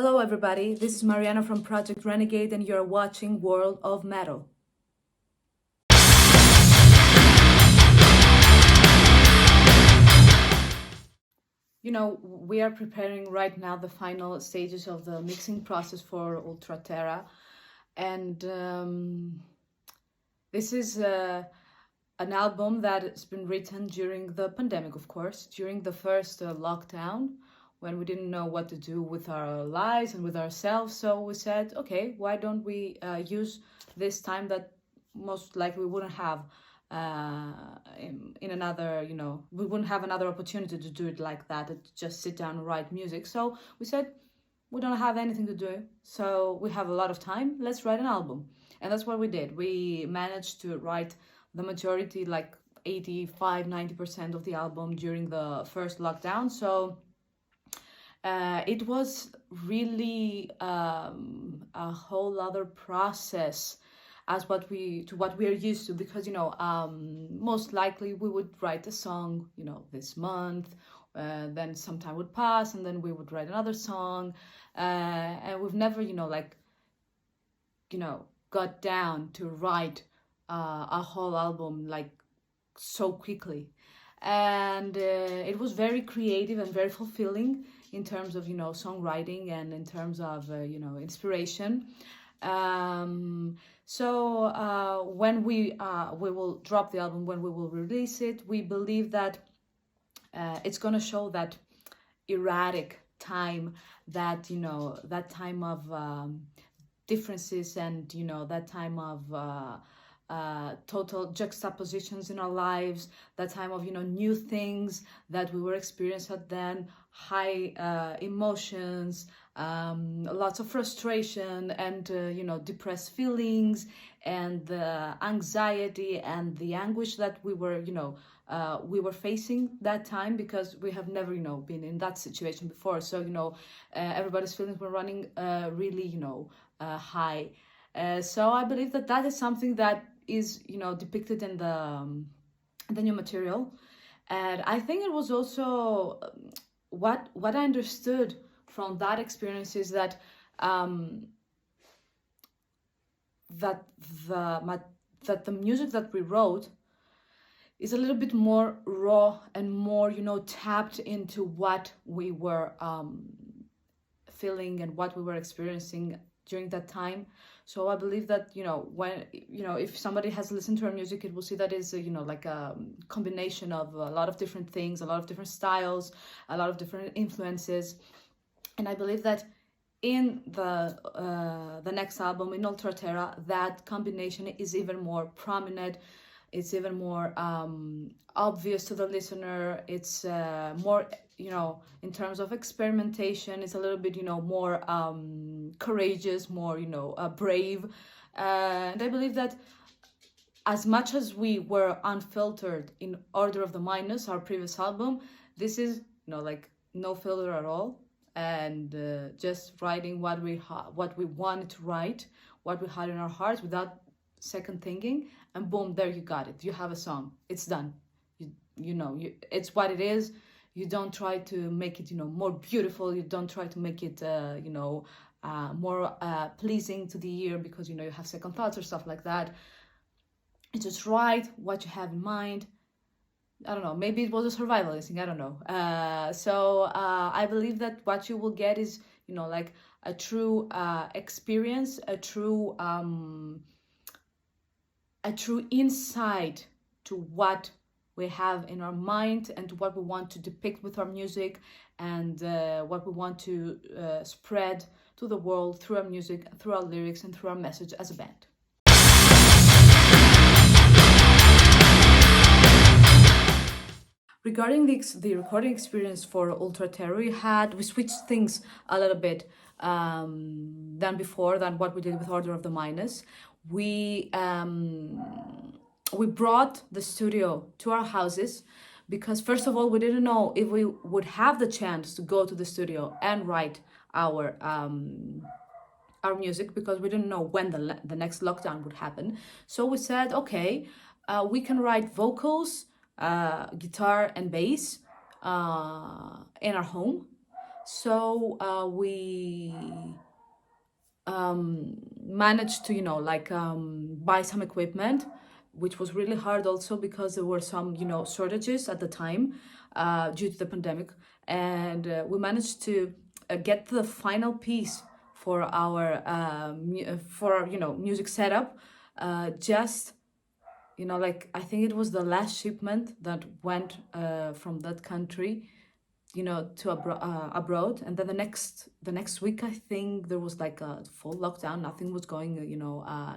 Hello everybody, this is Marianna from Project Renegade and you're watching World of Metal. You know, we are preparing right now the final stages of the mixing process for Ultra Terra, and this is an album that has been written during the pandemic, of course, during the first lockdown, when we didn't know what to do with our lives and with ourselves. So we said, okay, why don't we use this time that most likely we wouldn't have in another, we wouldn't have another opportunity to do it like that, to just sit down and write music. So we said, we don't have anything to do, so we have a lot of time, let's write an album. And that's what we did. We managed to write the majority, like 85-90% of the album during the first lockdown. So it was really a whole other process as what we are used to, because most likely we would write a song this month, then some time would pass and then we would write another song, and we've never got down to write a whole album like so quickly. And it was very creative and very fulfilling in terms of songwriting and in terms of inspiration. So when we will drop the album, when we will release it, we believe that it's going to show that erratic time, that that time of differences, and that time of total juxtapositions in our lives, that time of new things that we were experiencing then, high emotions, lots of frustration and depressed feelings, and the anxiety and the anguish that we were facing that time, because we have never been in that situation before. So everybody's feelings were running really high. So I believe that that is something that is depicted in the new material. And I think it was also what I understood from that experience is that that the music that we wrote is a little bit more raw and more tapped into what we were feeling and what we were experiencing during that time. So I believe that when if somebody has listened to our music, it will see that is like a combination of a lot of different things, a lot of different styles, a lot of different influences. And I believe that in the next album, in Ultra Terra, that combination is even more prominent. It's even more obvious to the listener. It's more, in terms of experimentation, it's a little bit, more courageous, more, brave. And I believe that as much as we were unfiltered in Order of the Minus, our previous album, this is, like no filter at all. And just writing what we wanted to write, what we had in our hearts, without second thinking, and boom, there you got it. You have a song. It's done. It's what it is. You don't try to make it more beautiful. You don't try to make it more pleasing to the ear, because you have second thoughts or stuff like that. You just write what you have in mind. I don't know, maybe it was a survival instinct, I don't know. So I believe that what you will get is like a true experience, a true insight to what we have in our mind and to what we want to depict with our music, and what we want to spread to the world through our music, through our lyrics, and through our message as a band. Regarding the recording experience for Ultra Terror, we switched things a little bit than before, than what we did with Order of the Minus. We brought the studio to our houses, because first of all, we didn't know if we would have the chance to go to the studio and write our music, because we didn't know when the next lockdown would happen. So we said, okay, we can write vocals, guitar and bass in our home. So we managed to, buy some equipment, which was really hard also because there were some, shortages at the time due to the pandemic. And we managed to get the final piece for our, music setup. Just, I think it was the last shipment that went from that country, to abroad. And then the next week, I think there was like a full lockdown. Nothing was going,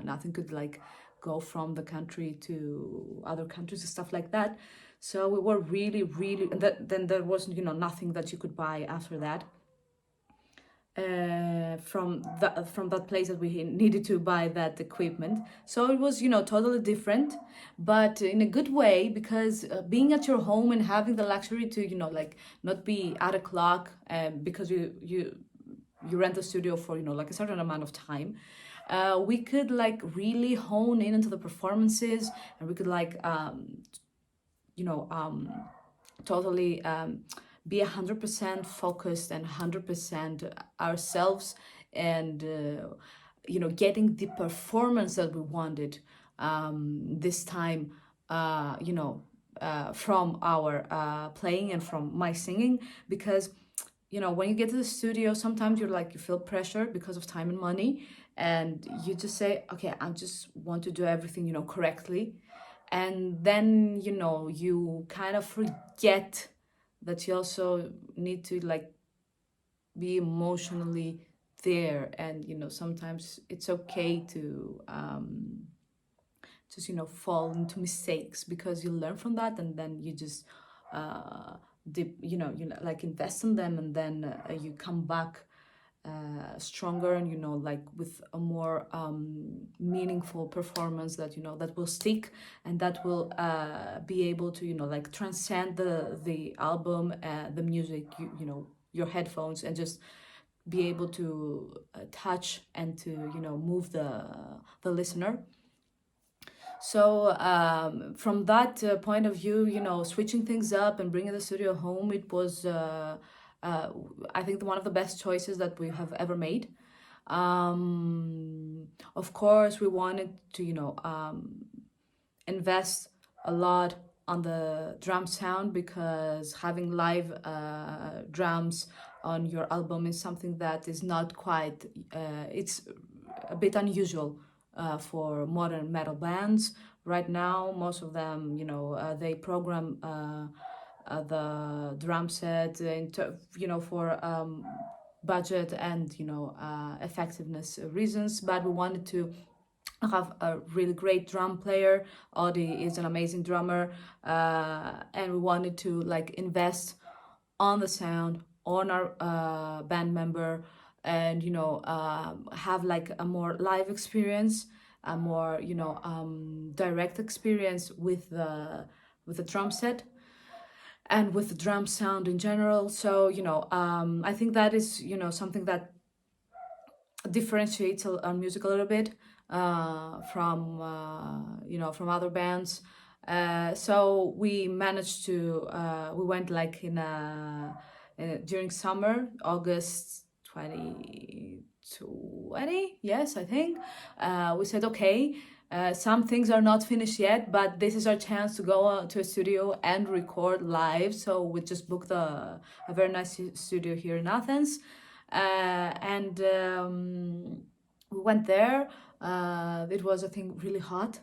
nothing could like go from the country to other countries and stuff like that. So we were really, really, and then there wasn't, nothing that you could buy after that. From that place that we needed to buy that equipment. So it was, totally different, but in a good way, because being at your home and having the luxury to, not be at a clock, because you rent the studio for, like a certain amount of time. We could like really hone in into the performances, and we could like totally be 100% focused and 100% ourselves, and getting the performance that we wanted this time, from our playing and from my singing. Because when you get to the studio, sometimes you feel pressure because of time and money, and you just say, okay, I just want to do everything correctly. And then you kind of forget that you also need to be emotionally there. And sometimes it's okay to just fall into mistakes, because you learn from that, and then you just invest in them, and then you come back stronger, and with a more meaningful performance that that will stick, and that will be able to transcend the album, the music, your headphones, and just be able to touch and to move the listener. So from that point of view, switching things up and bringing the studio home, it was I think one of the best choices that we have ever made. Of course, we wanted to invest a lot on the drum sound, because having live drums on your album is something that is not quite, it's a bit unusual for modern metal bands. Right now, most of them, they program the drum set for budget and effectiveness reasons. But we wanted to have a really great drum player. Audie is an amazing drummer, and we wanted to invest on the sound, on our band member, and have a more live experience, a more direct experience with the drum set and with the drum sound in general. So I think that is something that differentiates our music a little bit from other bands. So we managed to we went during summer, August 2020, yes, I think. We said, okay, some things are not finished yet, but this is our chance to go to a studio and record live. So we just booked a very nice studio here in Athens, and we went there. It was, I think, really hot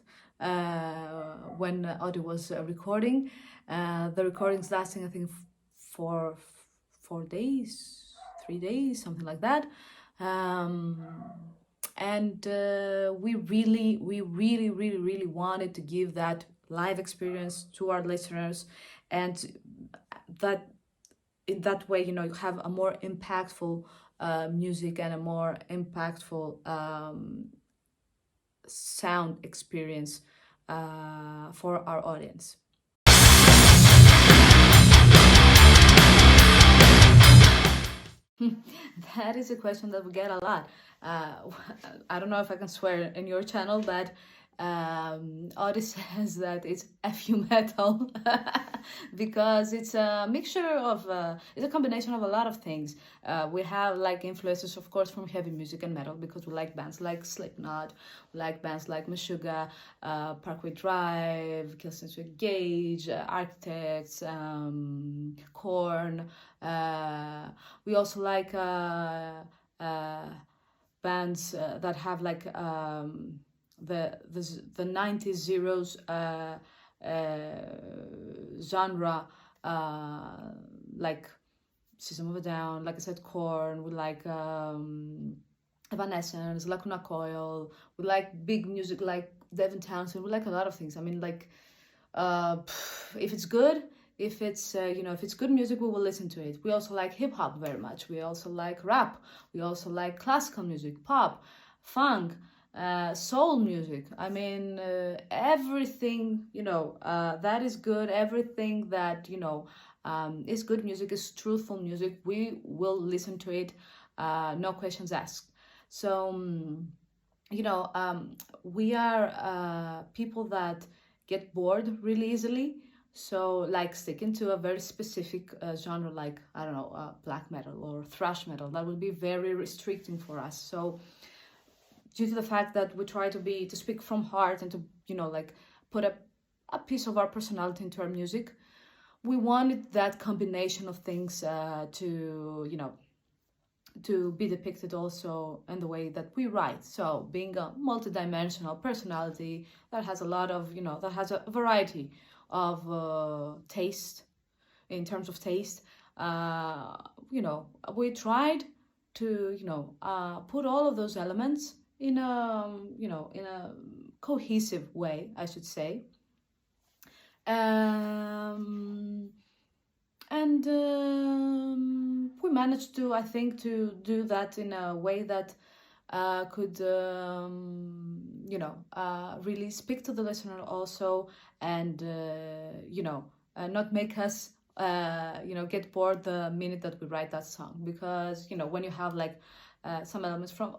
when Audie was recording. The recording's lasting, I think, for 4 days, 3 days, something like that. And we really wanted to give that live experience to our listeners, and that in that way, you have a more impactful music and a more impactful sound experience for our audience. That is a question that we get a lot. I don't know if I can swear in your channel, but Otis says that it's FU metal because it's a mixture of, it's a combination of a lot of things. We have like influences, of course, from heavy music and metal because we like bands like Slipknot, we like bands like Meshuggah, Parkway Drive, Killswitch Gage, Architects, Korn. We also like bands that have like the 90s zeros genre, like System of a Down, like I said, Korn. We like Evanescence, Lacuna Coil. We like big music like Devin Townsend. We like a lot of things. I mean, like if it's good, if it's if it's good music, we will listen to it. We also like hip hop very much. We also like rap. We also like classical music, pop, funk, soul music. I mean, everything that is good. Everything that is good music, is truthful music. We will listen to it, no questions asked. So we are people that get bored really easily. So like sticking to a very specific genre, like I don't know, black metal or thrash metal, that would be very restricting for us. So due to the fact that we try to speak from heart and to like put a piece of our personality into our music, we wanted that combination of things to be depicted also in the way that we write. So being a multidimensional personality that has a lot of that has a variety of taste, in terms of taste, we tried to put all of those elements in a in a cohesive way, I should say. And we managed to, I think, to do that in a way that could really speak to the listener also, and not make us get bored the minute that we write that song. Because when you have like some elements from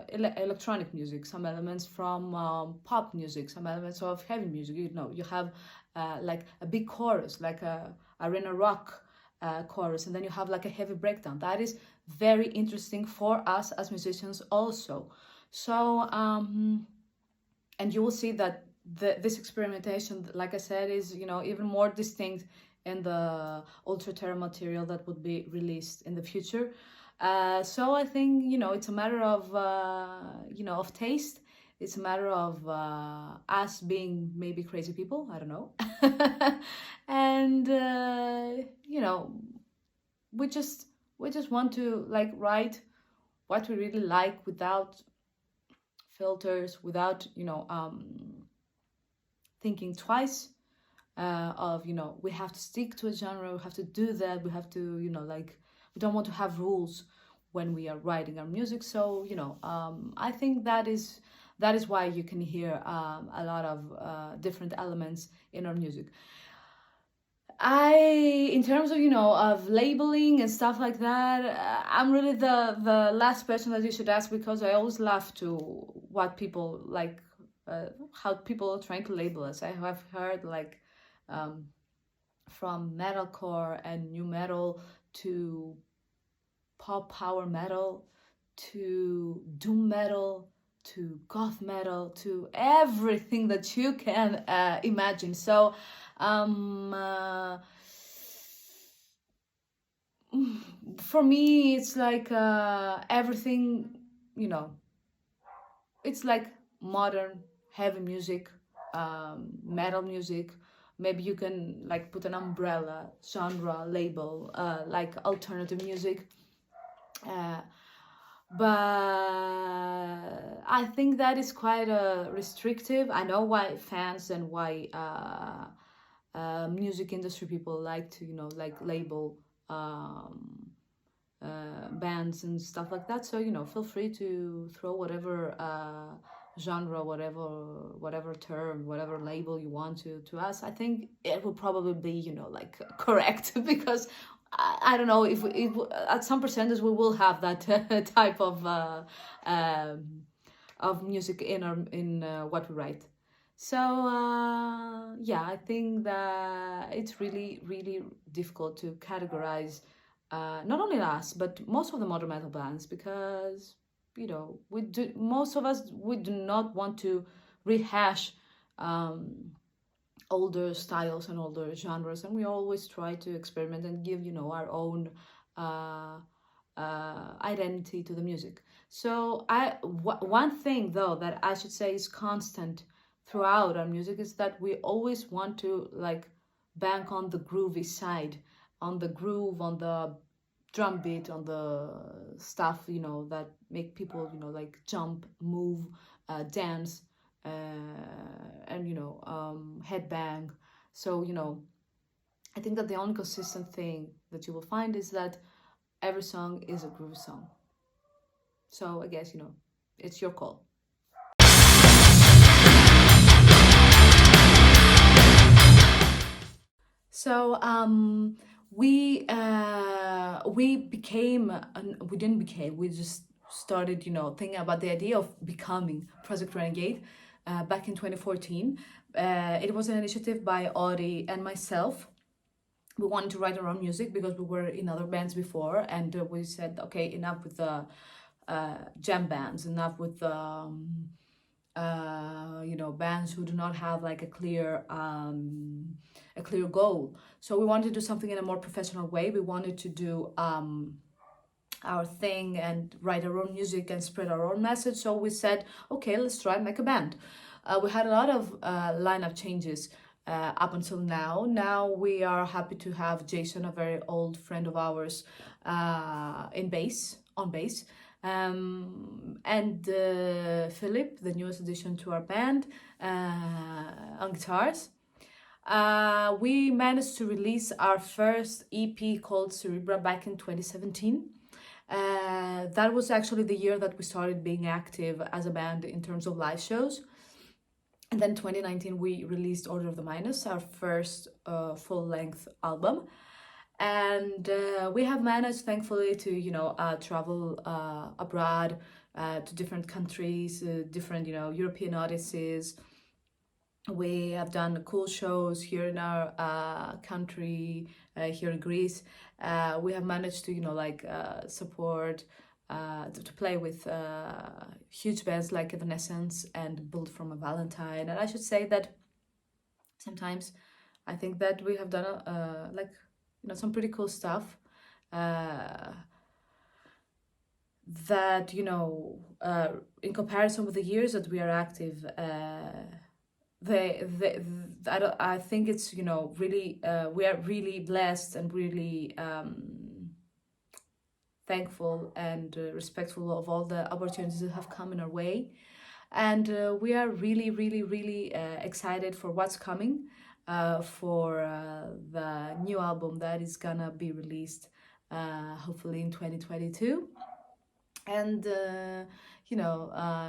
electronic music, some elements from pop music, some elements of heavy music, you have like a big chorus, like a arena rock chorus, and then you have like a heavy breakdown. That is very interesting for us as musicians also. So and you will see that this experimentation, like I said, is even more distinct in the Ultra Terra material that would be released in the future. So I think it's a matter of of taste. It's a matter of us being maybe crazy people, I don't know. And we just want to like write what we really like without filters, without thinking twice of we have to stick to a genre, we have to do that, we have to like, we don't want to have rules when we are writing our music. So I think that is why you can hear a lot of different elements in our music. In terms of of labeling and stuff like that, I'm really the last person that you should ask, because I always laugh to what people like, how people are trying to label us. I have heard like from metalcore and new metal to pop power metal to doom metal to goth metal to everything that you can imagine. So for me it's like everything, it's like modern heavy music, metal music. Maybe you can like put an umbrella genre label like alternative music, but I think that is quite restrictive. I know why fans and why music industry people like to like label bands and stuff like that. So feel free to throw whatever genre, whatever term, whatever label you want to us. I think it will probably be like correct, because I don't know if at some percentage we will have that type of of music in what we write. So yeah, I think that it's really, really difficult to categorize not only us but most of the modern metal bands, because most of us, we do not want to rehash um, older styles and older genres, and we always try to experiment and give our own uh, identity to the music. So one thing though that I should say is constant throughout our music is that we always want to like bank on the groovy side, on the groove, on the drum beat, on the stuff that make people like jump, move, dance, and headbang. So I think that the only consistent thing that you will find is that every song is a groove song. So I guess it's your call. So we just started thinking about the idea of becoming Project Renegade back in 2014. It was an initiative by Audie and myself. We wanted to write our own music because we were in other bands before, and we said, okay, enough with the jam bands, enough with the bands who do not have like a clear goal. So we wanted to do something in a more professional way. We wanted to do our thing and write our own music and spread our own message. So we said, okay, let's try and make a band. We had a lot of lineup changes up until now. Now we are happy to have Jason, a very old friend of ours, on bass, and Philip, the newest addition to our band, on guitars. We managed to release our first EP called Cerebra back in 2017. That was actually the year that we started being active as a band in terms of live shows. And then 2019 we released Order of the Minus, our first full-length album. And we have managed, thankfully, to travel abroad to different countries, different European audiences. We have done cool shows here in our country, here in Greece. We have managed to support, to play with huge bands like Evanescence and Built from a Valentine. And I should say that sometimes I think that we have done some pretty cool stuff that in comparison with the years that we are active, I think it's really we are really blessed and really thankful and respectful of all the opportunities that have come in our way, and we are really, really, really excited for what's coming, for the new album that is gonna be released hopefully in 2022. And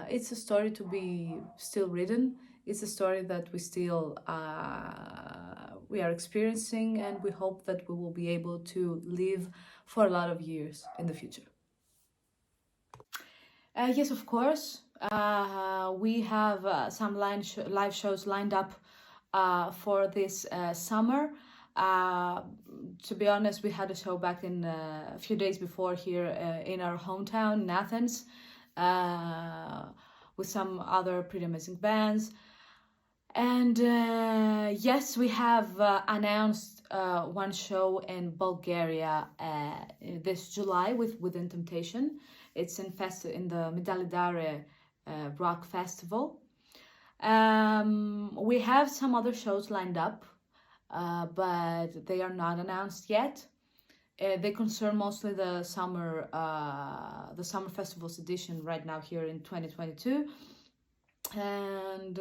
it's a story to be still written. It's a story that we still we are experiencing, and we hope that we will be able to live for a lot of years in the future. Yes, of course. We have some live shows lined up for this summer. To be honest, we had a show back in a few days before here in our hometown in Athens, with some other pretty amazing bands. And yes, we have announced one show in Bulgaria this July with Within Temptation. It's in the Midalidare Rock Festival. We have some other shows lined up, but they are not announced yet. They concern mostly the summer festivals edition right now here in 2022. And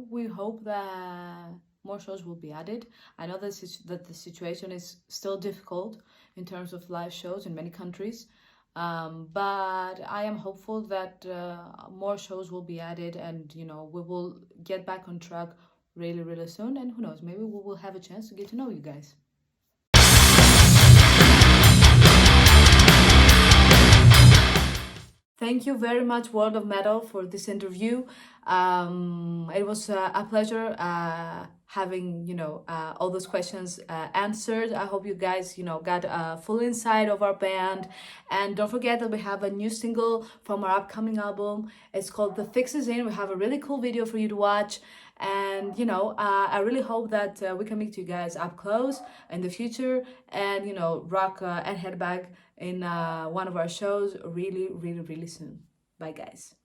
we hope that more shows will be added. I know that the situation is still difficult in terms of live shows in many countries, but I am hopeful that more shows will be added, and we will get back on track really, really soon. And who knows, maybe we will have a chance to get to know you guys. thank you very much, World of Metal, for this interview. It was a pleasure having, all those questions answered. I hope you guys, got a full insight of our band. And don't forget that we have a new single from our upcoming album. It's called The Fix Is In. We have a really cool video for you to watch. And, I really hope that we can meet you guys up close in the future and, rock and headbang in one of our shows really, really, really soon. Bye, guys.